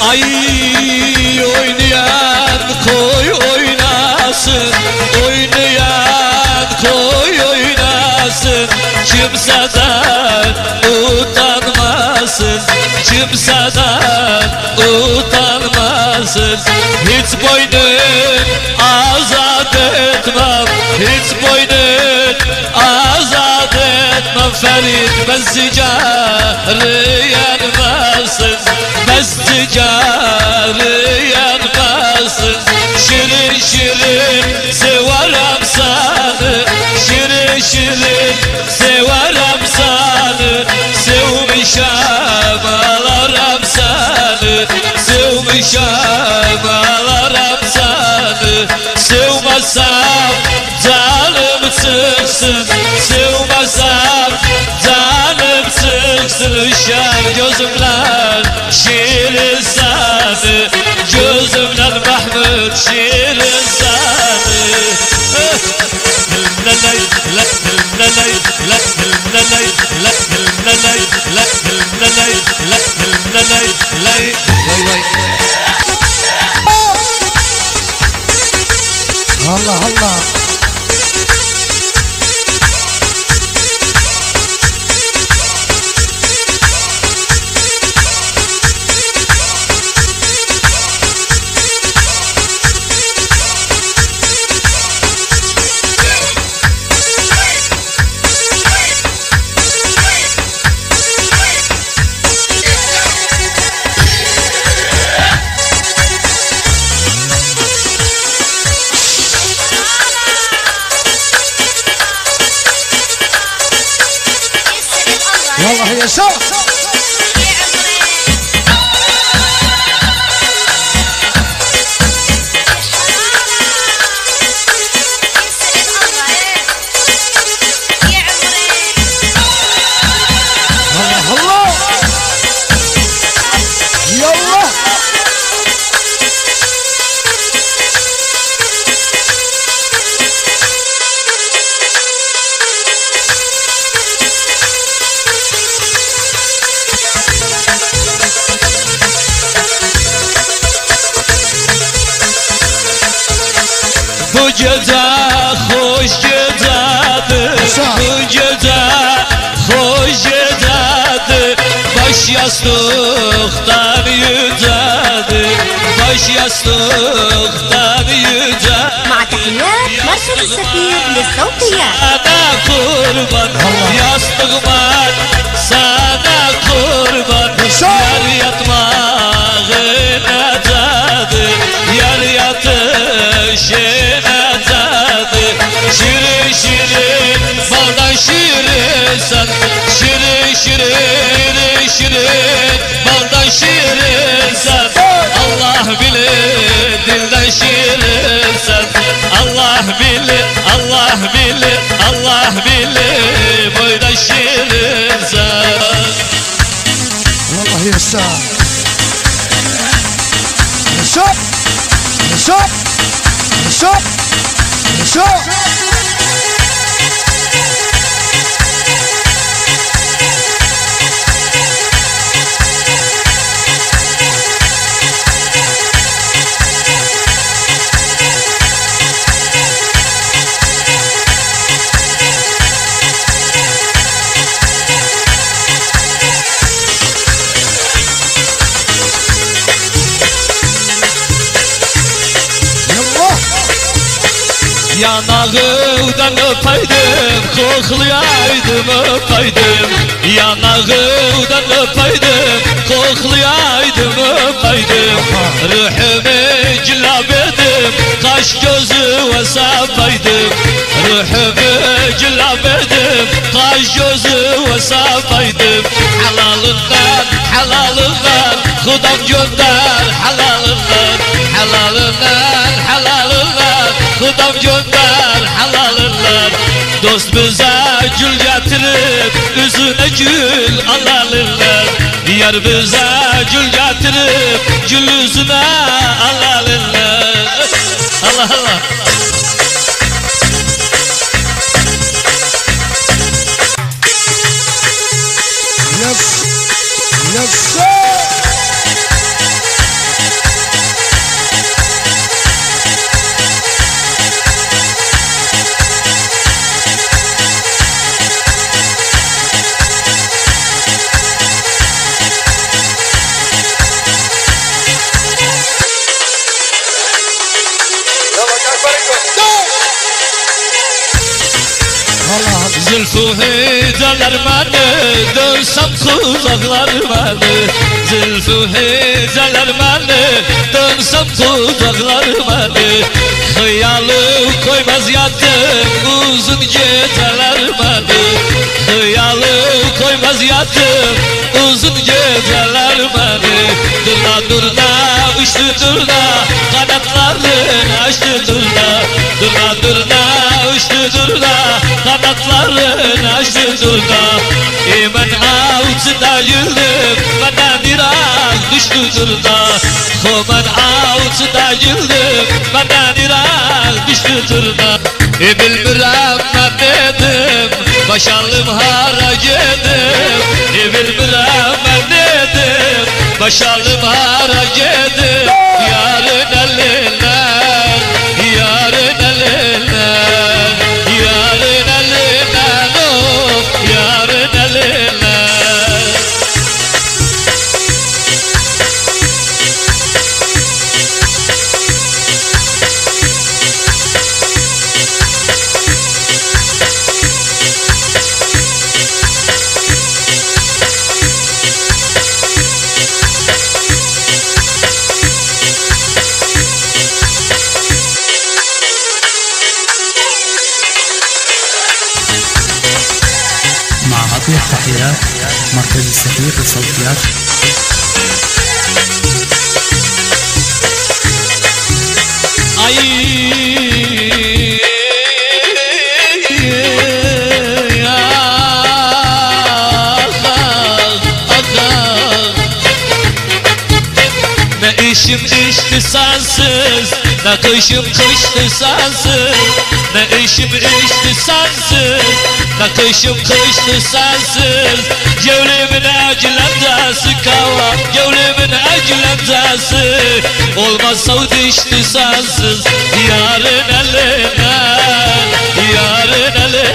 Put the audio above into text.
Ay oynayan koy oynasın, oynayan koy oynasın. Kimseden utanmasın, kimseden utanmasın. Hiç boynun azat etmem, hiç boynun azat etmem. Ferit bezcigarı yanmasın, bezcigarı yanmasın. Şirin şirin severim seni, şirin şirin severim seni. Sevmişem ağlarım seni, sevmişem ağlarım seni. Sevmezsem canım çıksın, sevmezsem canım çıksın. Üşer gözümden şirin seni, gözümden Mahmut şirin seni. Leley, leley, leley, leley, leley, leley. Vay vay. Allah Allah. Vallahi yaşa. Bu gece hoş gecedir, bu gece hoş gecedir. Baş yastıktan yücedir, baş yastıktan yüce. مع تحيات مركز السفير للصوتيات. Sana kurban yastığıma, sana kurban. Yar yatmağına tadı, yar yatışına tadı. Şirin şirin baldan şirin sen, şirin şirin şirin baldan şirin sen. Allah bilir dilden şirin sen, Allah bilir, Allah bilir, Allah bilir boydan şirin sen. Vallahi yaşa. Yaşa. Yaşa. Yaşa. Yaşa. Yanağından öpeydim, koklayaydım öpeydim. Yanağından öpeydim, koklayaydım öpeydim. Ruhumu cilabedim, kaş gözü vesapaydım. Ruhumu cilabedim, kaş gözü vesapaydım. Halalından, halalından, Kudam gönder halalından, halalından, halalından. Kudam gönder halalından. Dost bize gül getirip üzüne gül alalırlar. Yar bize gül getirip gül yüzüne alalırlar. Allah Allah. Yes. Yes sir. Zülfü heydeler beni, dönsem kuzaklar beni. Zülfü heydeler beni, dönsem kuzaklar beni. Hıyalı koymaz yattım, uzun geceler beni. Hıyalı koymaz yattım, uzun geceler beni. Durna durna, uçtu durna, kanatların açtı durna. Durna durna, uçtu durna, kanatların açtı durna. Ben avcıda yıldım, bana dirak düştü durna. Ben avcıda yıldım, bana dirak düştü durna. Bilmirəm mən dedim, başalım hara gedim. Bilmirəm mən dedim, başalım hara gedim. Yarın elinden, yarın elinden, yarın elinden, of, yarın elinden. التحيات مركز السفير للصوتيات. Ne işim işti sensiz, ne kışım kıştı sensiz. Ne işim işti sensiz, ne kışım kıştı sensiz. Gevlimin eclendesi kava, gevlimin eclendesi. Olmaz Saud işti sensiz, yarın eline, yarın eline.